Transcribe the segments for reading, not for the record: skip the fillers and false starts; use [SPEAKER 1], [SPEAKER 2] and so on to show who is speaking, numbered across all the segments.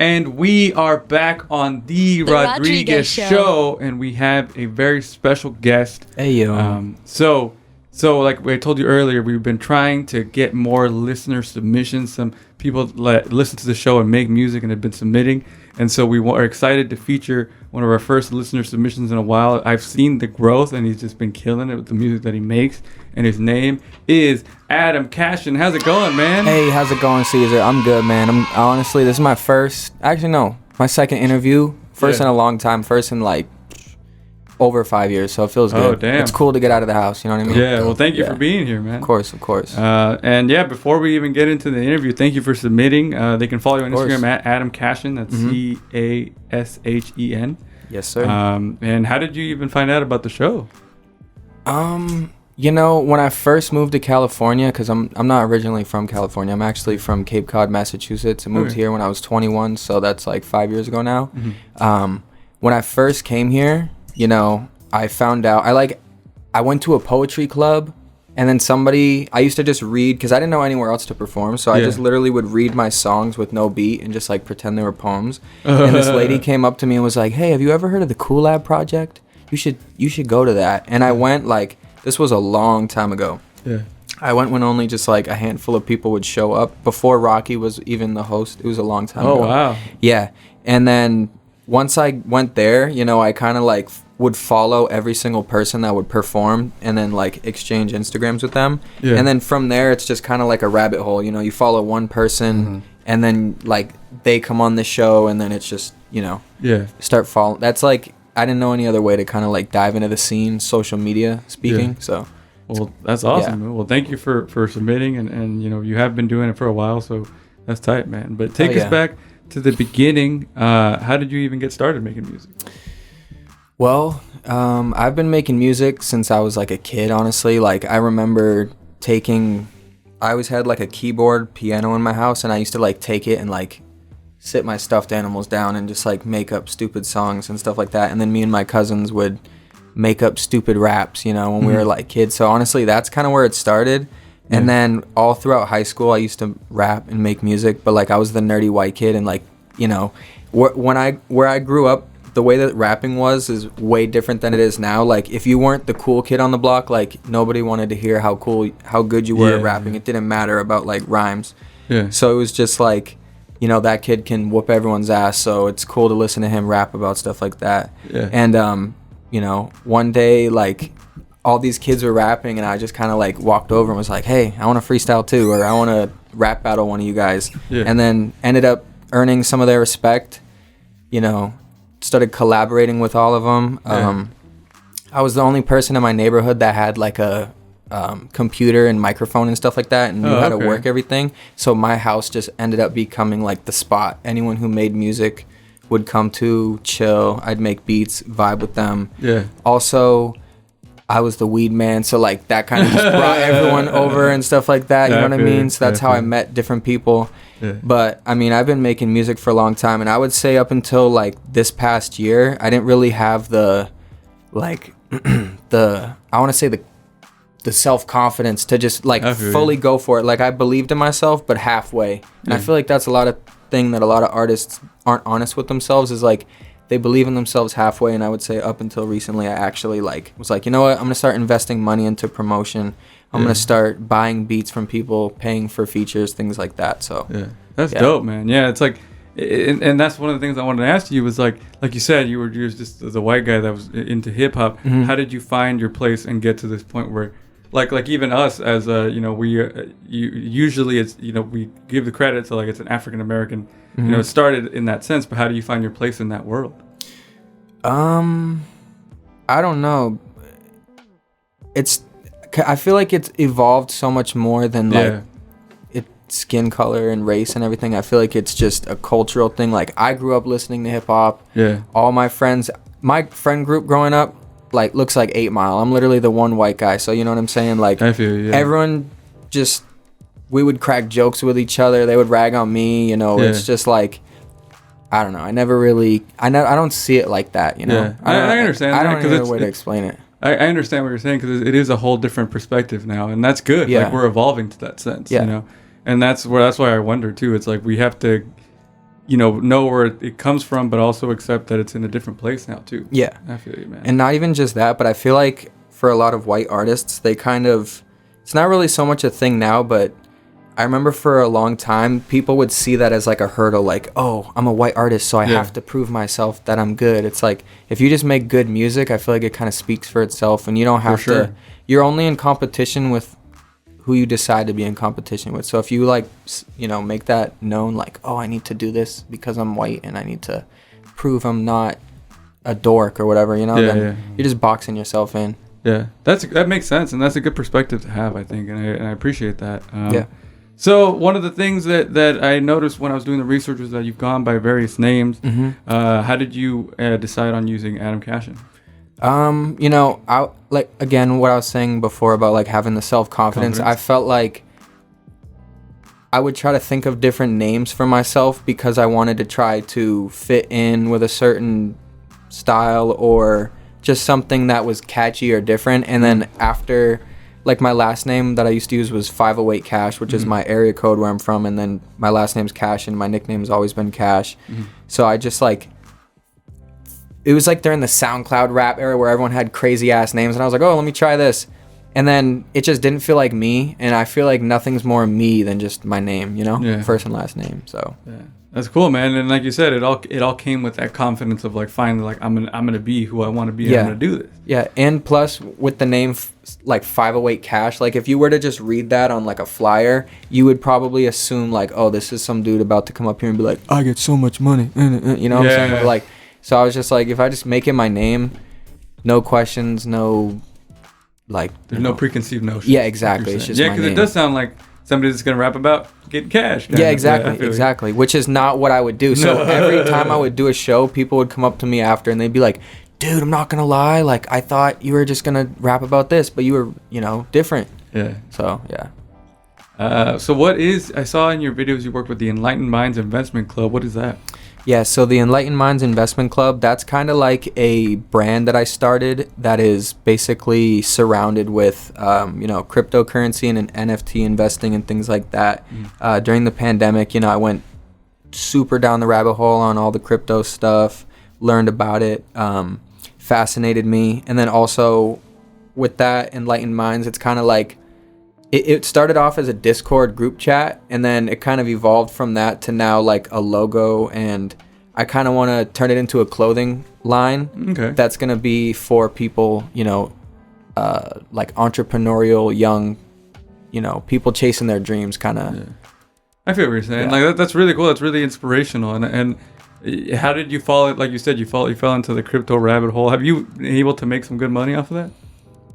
[SPEAKER 1] And we are back on the Rodriguez Show, and we have a very special guest.
[SPEAKER 2] Hey, yo.
[SPEAKER 1] So like I told you earlier, we've been trying to get more listener submissions. Some people listen to the show and make music and have been submitting. And so we are excited to feature one of our first listener submissions in a while. I've seen the growth, and he's just been killing it with the music that he makes. And his name is Adam Cashen. How's it going, man?
[SPEAKER 2] Hey, how's it going, Caesar? I'm good, man. Honestly, this is my my second interview. First in a long time. First in like over 5 years, so it feels good.
[SPEAKER 1] Oh, damn.
[SPEAKER 2] It's cool to get out of the house, you know what I mean?
[SPEAKER 1] Yeah, well, thank you for being here, man.
[SPEAKER 2] Of course.
[SPEAKER 1] And yeah, before we even get into the interview, thank you for submitting. They can follow you on Instagram at Adam Cashen. That's Cashen.
[SPEAKER 2] Yes, sir.
[SPEAKER 1] And how did you even find out about the show?
[SPEAKER 2] You know, when I first moved to California, because I'm not originally from California. I'm actually from Cape Cod, Massachusetts. I moved here when I was 21, so that's like 5 years ago now. Mm-hmm. When I first came here, you know, I found out I went to a poetry club, and then I used to just read because I didn't know anywhere else to perform, so I just literally would read my songs with no beat and just like pretend they were poems. And this lady came up to me and was like, "Hey, have you ever heard of the Cool Lab Project? You should go to that." And I went, like, this was a long time ago. Yeah. I went when only just like a handful of people would show up, before Rocky was even the host. It was a long time ago.
[SPEAKER 1] Oh, wow.
[SPEAKER 2] Yeah. And then once I went there, you know, I kind of like would follow every single person that would perform and then like exchange Instagrams with them. Yeah. And then from there, it's just kind of like a rabbit hole. You know, you follow one person and then like they come on the show, and then it's just, you know, start following. That's like, I didn't know any other way to kind of like dive into the scene, social media speaking. So,
[SPEAKER 1] well, that's awesome. Yeah. Well, thank you for submitting, and you know, you have been doing it for a while, so that's tight, man. But take us back to the beginning. How did you even get started making music?
[SPEAKER 2] Well, I've been making music since I was like a kid, honestly. Like, I remember I always had like a keyboard piano in my house, and I used to like take it and like sit my stuffed animals down and just like make up stupid songs and stuff like that. And then me and my cousins would make up stupid raps, you know, when we were like kids. So honestly, that's kind of where it started. And then all throughout high school, I used to rap and make music, but like I was the nerdy white kid, and like, you know, where I grew up, the way that rapping was is way different than it is now. Like, if you weren't the cool kid on the block, like nobody wanted to hear how good you were at rapping. It didn't matter about like rhymes. Yeah. So it was just like, you know, that kid can whoop everyone's ass, so it's cool to listen to him rap about stuff like that. Yeah. And you know, one day, like, all these kids were rapping, and I just kind of like walked over and was like, "Hey, I want to freestyle too, or I want to rap battle one of you guys." Yeah. And then ended up earning some of their respect. You know, started collaborating with all of them. Yeah. I was the only person in my neighborhood that had like a computer and microphone and stuff like that, and knew how to work everything. So my house just ended up becoming like the spot. Anyone who made music would come to chill. I'd make beats, vibe with them. Yeah. Also, I was the weed man, so like that kind of just brought everyone over and stuff like that. You know what I mean? So that's how I met different people. Yeah. But I mean, I've been making music for a long time, and I would say up until like this past year, I didn't really have the like the self-confidence to just like fully go for it. Like, I believed in myself, but halfway. And I feel like that's a lot of thing that a lot of artists aren't honest with themselves, is like they believe in themselves halfway. And I would say up until recently, I actually like was like, you know what, I'm gonna start investing money into promotion. I'm gonna start buying beats from people, paying for features, things like that. So
[SPEAKER 1] that's dope, man. Yeah, it's like, and that's one of the things I wanted to ask you was like you said, you were just the white guy that was into hip hop. Mm-hmm. How did you find your place and get to this point where like even us as you know, we usually it's, you know, we give the credit to like it's an African American, you know, it started in that sense, but how do you find your place in that world?
[SPEAKER 2] I don't know. I feel like it's evolved so much more than like skin color and race and everything. I feel like it's just a cultural thing. Like, I grew up listening to hip hop. Yeah. All my friend group growing up like looks like 8 Mile. I'm literally the one white guy, so you know what I'm saying? Like, I feel you, everyone just, we would crack jokes with each other. They would rag on me, you know. It's just like, I don't know. I don't see it like that, you know.
[SPEAKER 1] I understand.
[SPEAKER 2] I don't know a way to explain it.
[SPEAKER 1] I understand what you're saying, because it is a whole different perspective now, and that's good. Yeah. Like, we're evolving to that sense, you know. And that's why I wonder too. It's like we have to, know where it comes from, but also accept that it's in a different place now too.
[SPEAKER 2] Yeah.
[SPEAKER 1] I feel you, man.
[SPEAKER 2] And not even just that, but I feel like for a lot of white artists, they kind of, it's not really so much a thing now, but I remember for a long time, people would see that as like a hurdle, like, oh, I'm a white artist, so I have to prove myself that I'm good. It's like, if you just make good music, I feel like it kind of speaks for itself, and you don't have to, you're only in competition with who you decide to be in competition with. So if you like, make that known, like, oh, I need to do this because I'm white and I need to prove I'm not a dork or whatever, then you're just boxing yourself in.
[SPEAKER 1] Yeah, that makes sense, and that's a good perspective to have, I think, and I appreciate that. So one of the things that I noticed when I was doing the research was that you've gone by various names. How did you decide on using Adam Cashen?
[SPEAKER 2] I like, again, what I was saying before about like having the self-confidence. I felt like I would try to think of different names for myself because I wanted to try to fit in with a certain style or just something that was catchy or different. And then after, like, my last name that I used to use was 508 Cash, which is my area code where I'm from, and then my last name's Cash and my nickname has always been Cash. So I just like, it was like during the SoundCloud rap era where everyone had crazy ass names, and I was like, oh, let me try this. And then it just didn't feel like me, and I feel like nothing's more me than just my name, first and last name. So
[SPEAKER 1] that's cool, man. And like you said, it all came with that confidence of like finally, like, I'm gonna be who I want to be. I'm gonna do this. Yeah,
[SPEAKER 2] and plus with the name like 508 Cash, like if you were to just read that on like a flyer, you would probably assume like, oh, this is some dude about to come up here and be like, I get so much money, you know what I'm saying? Like, so I was just like, if I just make it my name, no questions, no, like,
[SPEAKER 1] there's no preconceived notions.
[SPEAKER 2] Yeah, exactly. It's just my name.
[SPEAKER 1] Because it does sound like somebody that's gonna rap about getting cash.
[SPEAKER 2] Yeah, exactly. Which is not what I would do. So every time I would do a show, people would come up to me after and they'd be like, dude, I'm not gonna lie, like, I thought you were just gonna rap about this, but you were, different. Yeah. So
[SPEAKER 1] so what is, I saw in your videos you worked with the Enlightened Minds Investment Club. What is that?
[SPEAKER 2] Yeah, so the Enlightened Minds Investment Club, that's kind of like a brand that I started that is basically surrounded with, cryptocurrency and NFT investing and things like that. During the pandemic, I went super down the rabbit hole on all the crypto stuff, learned about it, fascinated me. And then also with that Enlightened Minds, it's kind of like, it started off as a Discord group chat, and then it kind of evolved from that to now like a logo, and I kind of want to turn it into a clothing line that's going to be for people, like entrepreneurial, young, people chasing their dreams kind of. Yeah.
[SPEAKER 1] I feel what you're saying. Like that's really cool. That's really inspirational. And how did you fall? Like you said, you fell into the crypto rabbit hole. Have you been able to make some good money off of that?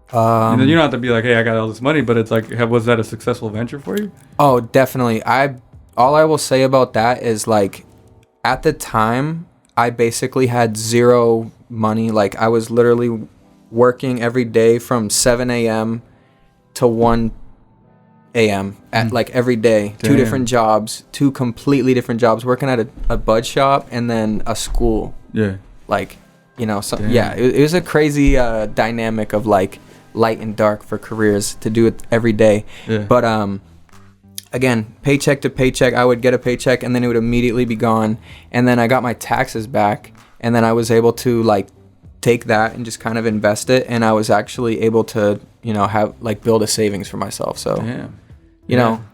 [SPEAKER 1] You don't have to be like, hey, I got all this money, but it's like, was that a successful venture for you?
[SPEAKER 2] Oh, definitely. All I will say about that is like, at the time, I basically had zero money. Like, I was literally working every day from 7 a.m. to 1 a.m. at like every day. Damn. 2 different jobs, 2 completely different jobs, working at a bud shop and then a school. Yeah. Like, it was a crazy dynamic of like light and dark for careers to do it every day. Yeah. But again, paycheck to paycheck, I would get a paycheck and then it would immediately be gone. And then I got my taxes back, and then I was able to like take that and just kind of invest it, and I was actually able to, have like build a savings for myself. So, you know.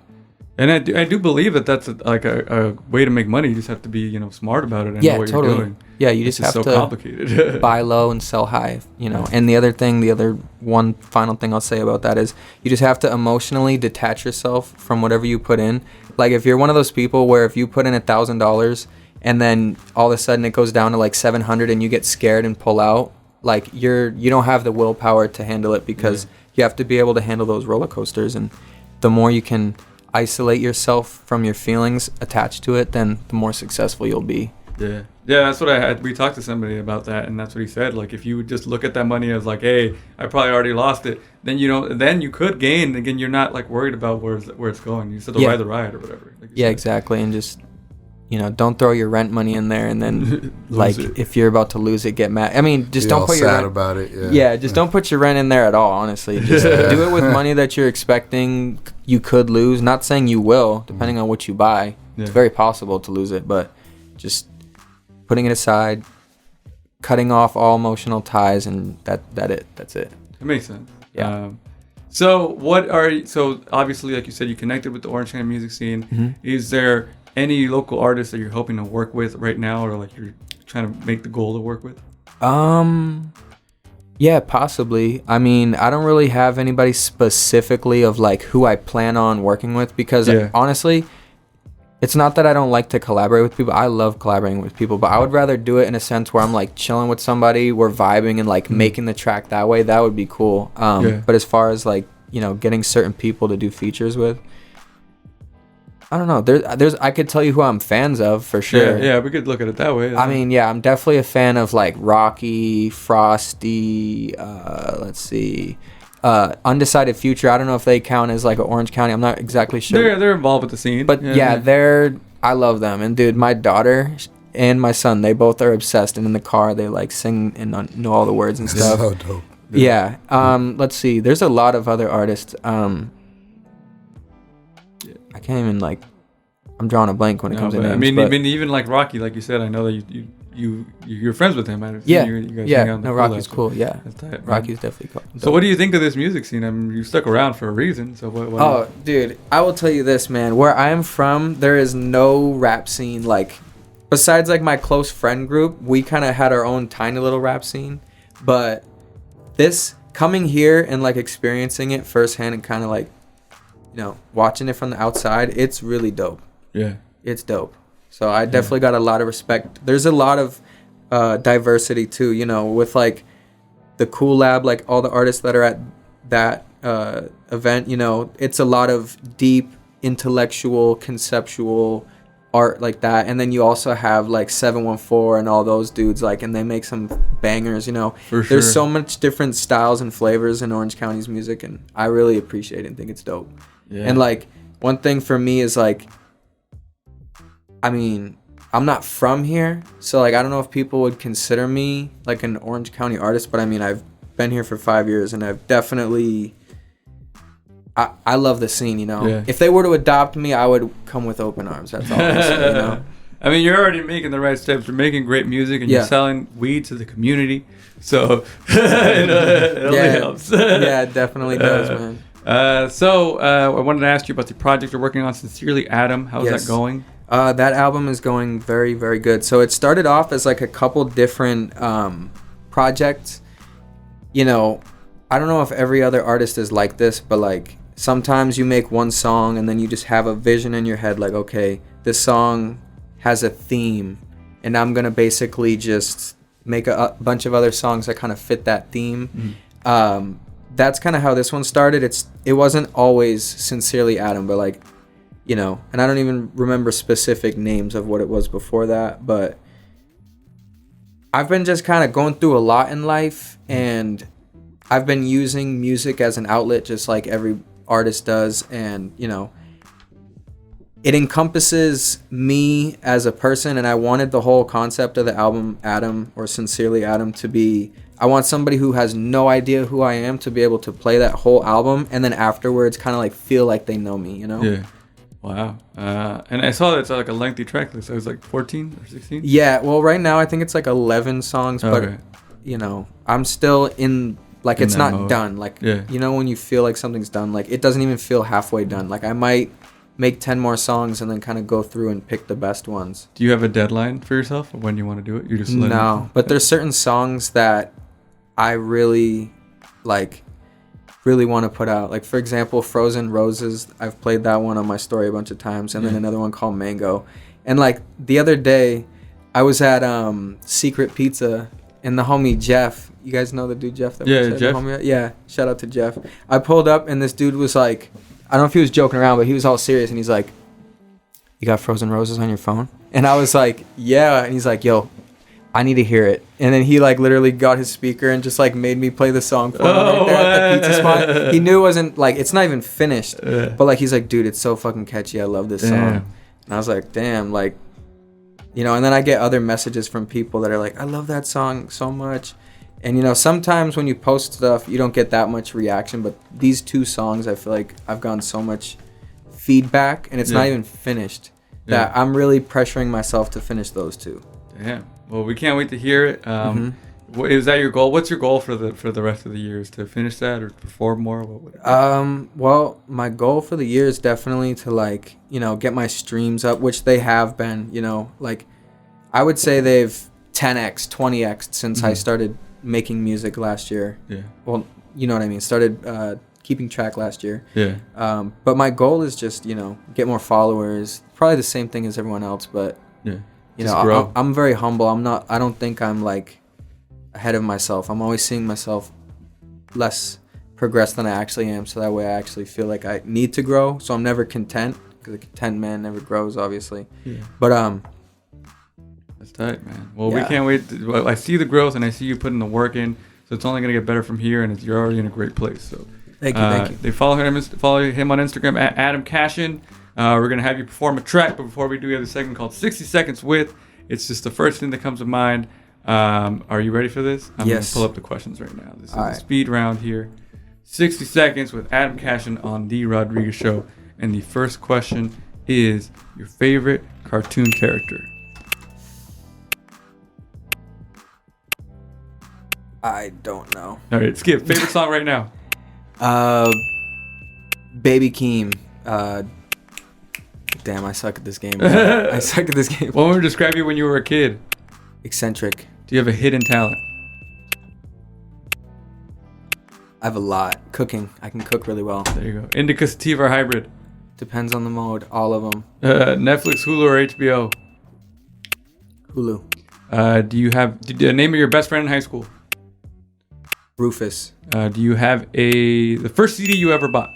[SPEAKER 1] And I do believe that that's a way to make money. You just have to be, smart about it and know what you're doing.
[SPEAKER 2] Yeah, you just have to complicated. Buy low and sell high, And the other one final thing I'll say about that is you just have to emotionally detach yourself from whatever you put in. Like if you're one of those people where if you put in $1,000 and then all of a sudden it goes down to like 700 and you get scared and pull out, like you don't have the willpower to handle it, because you have to be able to handle those roller coasters. And the more you can isolate yourself from your feelings attached to it, then the more successful you'll be.
[SPEAKER 1] Yeah, that's what I had. We talked to somebody about that, and that's what he said. Like, if you would just look at that money as like, hey, I probably already lost it, then then you could gain. Again, you're not like worried about where it's going. You just have to ride the ride or whatever. Like said.
[SPEAKER 2] Exactly, and just don't throw your rent money in there, and then like if you're about to lose it, get mad. I mean, just don't put your rent
[SPEAKER 3] about it.
[SPEAKER 2] Just don't put your rent in there at all. Honestly, just do it with money that you're expecting you could lose. Not saying you will, depending on what you buy. It's very possible to lose it, but just putting it aside, cutting off all emotional ties, and that's it.
[SPEAKER 1] That makes sense.
[SPEAKER 2] Yeah.
[SPEAKER 1] So obviously, like you said, you connected with the Orange County music scene.
[SPEAKER 2] Mm-hmm.
[SPEAKER 1] Is there any local artists that you're hoping to work with right now, or like you're trying to make the goal to work with?
[SPEAKER 2] Yeah, possibly. I mean, I don't really have anybody specifically of like who I plan on working with, because honestly, it's not that I don't like to collaborate with people. I love collaborating with people, but I would rather do it in a sense where I'm like chilling with somebody, we're vibing and like making the track that way. That would be cool. But as far as like, getting certain people to do features with, I don't know. There's I could tell you who I'm fans of for sure.
[SPEAKER 1] Yeah, we could look at it that way.
[SPEAKER 2] I mean, yeah, I'm definitely a fan of like Rocky, Frosty, let's see, Undecided Future. I don't know if they count as like an Orange County. I'm not exactly sure.
[SPEAKER 1] They're involved with the scene.
[SPEAKER 2] But I love them. And dude, my daughter and my son, they both are obsessed, and in the car they like sing and know all the words and stuff.
[SPEAKER 3] So dope.
[SPEAKER 2] Yeah. Let's see. There's a lot of other artists. I can't even like. I'm drawing a blank when it comes to names.
[SPEAKER 1] I mean, even like Rocky, like you said, I know that you're friends with him.
[SPEAKER 2] Yeah.
[SPEAKER 1] You guys
[SPEAKER 2] Yeah.
[SPEAKER 1] hang out in the
[SPEAKER 2] No,
[SPEAKER 1] pool
[SPEAKER 2] Rocky's
[SPEAKER 1] after.
[SPEAKER 2] cool. Yeah.
[SPEAKER 1] That's tight,
[SPEAKER 2] Rocky's definitely cool.
[SPEAKER 1] So what do you think of this music scene? I mean, you stuck around for a reason. So what
[SPEAKER 2] Dude, I will tell you this, man. Where I am from, there is no rap scene like. Besides like my close friend group, we kind of had our own tiny little rap scene, but this coming here and like experiencing it firsthand and kind of like, watching it from the outside, it's really dope.
[SPEAKER 1] Yeah.
[SPEAKER 2] It's dope. So I definitely got a lot of respect. There's a lot of diversity too, with like the Cool Lab, like all the artists that are at that event, it's a lot of deep, intellectual, conceptual art like that. And then you also have like 714 and all those dudes, like, and they make some bangers, For sure. There's so much different styles and flavors in Orange County's music, and I really appreciate it and think it's dope. Yeah. And like one thing for me is like, I mean, I'm not from here, so like I don't know if people would consider me like an Orange County artist, but I mean, I've been here for 5 years and I've definitely I love the scene, Yeah. If they were to adopt me, I would come with open arms. That's all I'm saying,
[SPEAKER 1] I mean, you're already making the right steps. You're making great music, and you're selling weed to the community. So it only helps.
[SPEAKER 2] Yeah, it definitely does, man.
[SPEAKER 1] I wanted to ask you about the project you're working on, Sincerely Adam. How's that going?
[SPEAKER 2] That album is going very, very good. So it started off as like a couple different projects. I don't know if every other artist is like this, but like sometimes you make one song and then you just have a vision in your head like, okay, this song has a theme and I'm going to basically just make a bunch of other songs that kind of fit that theme. Mm-hmm. That's kind of how this one started. It wasn't always Sincerely Adam, but like, and I don't even remember specific names of what it was before that, but I've been just kind of going through a lot in life, and I've been using music as an outlet just like every artist does, and it encompasses me as a person, and I wanted the whole concept of the album Adam, or Sincerely Adam, to be, I want somebody who has no idea who I am to be able to play that whole album and then afterwards kind of like feel like they know me,
[SPEAKER 1] Yeah. Wow. And I saw that it's like a lengthy track list. So it was like 14 or 16?
[SPEAKER 2] Yeah, well right now I think it's like 11 songs, but I'm still in, like, it's not mode. Done. Like, when you feel like something's done, like it doesn't even feel halfway done. Like I might make 10 more songs and then kind of go through and pick the best ones.
[SPEAKER 1] Do you have a deadline for yourself or when you want to do it? You're just
[SPEAKER 2] No, but there's certain songs that I really want to put out. Like, for example, Frozen Roses. I've played that one on my story a bunch of times. And then another one called Mango. And like the other day, I was at Secret Pizza, and the homie Jeff, you guys know the dude Jeff?
[SPEAKER 1] Jeff.
[SPEAKER 2] Yeah, shout out to Jeff. I pulled up and this dude was like, I don't know if he was joking around, but he was all serious. And he's like, you got Frozen Roses on your phone? And I was like, yeah. And he's like, yo, I need to hear it. And then he like literally got his speaker and just like made me play the song for him right there at the pizza spot. He knew it wasn't like, it's not even finished, but like he's like, dude, it's so fucking catchy. I love this song. And I was like, damn, like, and then I get other messages from people that are like, I love that song so much. And sometimes when you post stuff, you don't get that much reaction, but these two songs, I feel like I've gotten so much feedback, and it's not even finished. that I'm really pressuring myself to finish those 2.
[SPEAKER 1] Damn. Well, we can't wait to hear it. Is that your goal? What's your goal for the rest of the year? Is to finish that or perform more? What would it be?
[SPEAKER 2] Well, my goal for the year is definitely to like, get my streams up, which they have been, like I would say they've 10x, 20x since I started making music last year. Yeah. Well, you know what I mean? Started keeping track last year. Yeah. But my goal is just, get more followers. Probably the same thing as everyone else, but I'm very humble. I don't think I'm like ahead of myself. I'm always seeing myself less progressed than I actually am, so that way I actually feel like I need to grow. So I'm never content, because a content man never grows, obviously. Yeah. But
[SPEAKER 1] that's tight, man. Well, we can't wait. I see the growth, and I see you putting the work in. So it's only gonna get better from here, and you're already in a great place. So
[SPEAKER 2] thank you.
[SPEAKER 1] They follow him on Instagram at Adam Cashen. We're gonna have you perform a track, but before we do, we have a segment called 60 Seconds With. It's just the first thing that comes to mind. Are you ready for this? I'm gonna pull up the questions right now. This is a speed round here. 60 seconds with Adam Cashen on The Rodriguez Show. And the first question is your favorite cartoon character.
[SPEAKER 2] I don't know.
[SPEAKER 1] All right, skip. Favorite song right now?
[SPEAKER 2] Baby Keem. Damn, I suck at this game. I suck at this game.
[SPEAKER 1] What would you describe you when you were a kid?
[SPEAKER 2] Eccentric.
[SPEAKER 1] Do you have a hidden talent?
[SPEAKER 2] I have a lot. Cooking. I can cook really well.
[SPEAKER 1] There you go. Indica, sativa, or hybrid?
[SPEAKER 2] Depends on the mode. All of them.
[SPEAKER 1] Netflix, Hulu, or HBO?
[SPEAKER 2] Hulu.
[SPEAKER 1] Do you have the name of your best friend in high school?
[SPEAKER 2] Rufus.
[SPEAKER 1] Do you have the first CD you ever bought?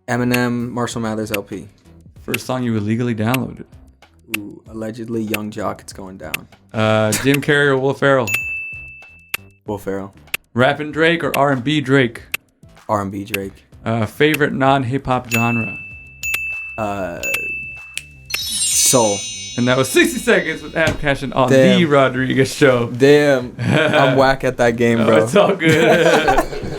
[SPEAKER 2] Eminem, Marshall Mathers LP.
[SPEAKER 1] First song you illegally downloaded?
[SPEAKER 2] Ooh, allegedly Young Jock, It's Going Down.
[SPEAKER 1] Jim Carrey or Will Ferrell?
[SPEAKER 2] Will Ferrell.
[SPEAKER 1] Rapping Drake or R&B Drake?
[SPEAKER 2] R&B Drake.
[SPEAKER 1] Favorite non-hip-hop genre?
[SPEAKER 2] Soul.
[SPEAKER 1] And that was 60 seconds with Adam Cashen on The Rodriguez Show.
[SPEAKER 2] Damn. I'm whack at that game, bro.
[SPEAKER 1] It's all good.